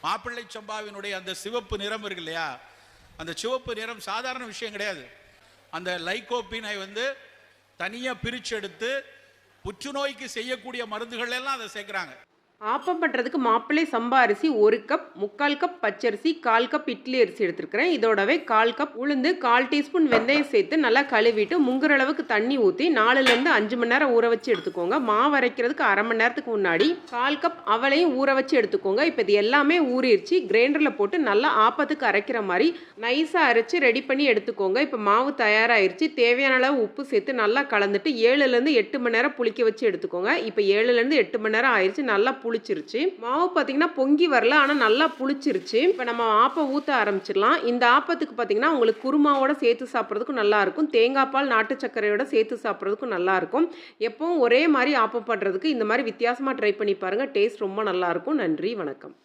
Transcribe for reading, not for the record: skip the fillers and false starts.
மாப்பிள்ளை சம்பாவினுடைய அந்த சிவப்பு நிறம் இருக்கு இல்லையா, அந்த சிவப்பு நிறம் சாதாரண விஷயம் கிடையாது. அந்த லைகோபினை தனியாக பிரித்து எடுத்து புற்றுநோய்க்கு செய்யக்கூடிய மருந்துகள் எல்லாம் அதை சேர்க்குறாங்க. ஆப்பம் பண்ணுறதுக்கு மாப்பிள்ளை சம்பா அரிசி 1 கப், 3/4 கப் பச்சரிசி, 1/4 கப் இட்லி அரிசி எடுத்துருக்கிறேன். இதோடவே 1/4 கப் உளுந்து, 1/4 டீஸ்பூன் வெந்தயம் சேர்த்து நல்லா கழுவிட்டு முங்குற அளவுக்கு தண்ணி ஊற்றி 4லேருந்து 5 மணி நேரம் ஊற வச்சு எடுத்துக்கோங்க. மாவு அரைக்கிறதுக்கு அரை மணி நேரத்துக்கு முன்னாடி 1/4 கப் அவளையும் ஊற வச்சு எடுத்துக்கோங்க. இப்போ இது எல்லாமே ஊறிடுச்சு. கிரைண்டரில் போட்டு நல்லா ஆப்பத்துக்கு அரைக்கிற மாதிரி நைஸாக அரைச்சி ரெடி பண்ணி எடுத்துக்கோங்க. இப்போ மாவு தயாராகிருச்சு. தேவையான அளவு உப்பு சேர்த்து நல்லா கலந்துட்டு 7லேருந்து 8 மணி நேரம் புளிக்க வச்சு எடுத்துக்கோங்க. இப்போ 7லேருந்து 8 மணி நேரம் ஆயிடுச்சு. நல்லா புளிச்சிருச்சு. மாவு பார்த்தீங்கன்னா பொங்கி வரல, ஆனால் நல்லா புளிச்சிருச்சு. இப்போ நம்ம ஆப்பம் ஊற்ற ஆரம்பிச்சிடலாம். இந்த ஆப்பத்துக்கு பார்த்தீங்கன்னா உங்களுக்கு குருமாவோட சேர்த்து சாப்பிட்றதுக்கும் நல்லா இருக்கும். தேங்காய் பால் நாட்டு சர்க்கரையோட சேர்த்து சாப்பிட்றதுக்கும் நல்லா இருக்கும். எப்பவும் ஒரே மாதிரி ஆப்பம் பண்ணுறதுக்கு இந்த மாதிரி வித்தியாசமாக ட்ரை பண்ணி பாருங்கள். டேஸ்ட் ரொம்ப நல்லா இருக்கும். நன்றி, வணக்கம்.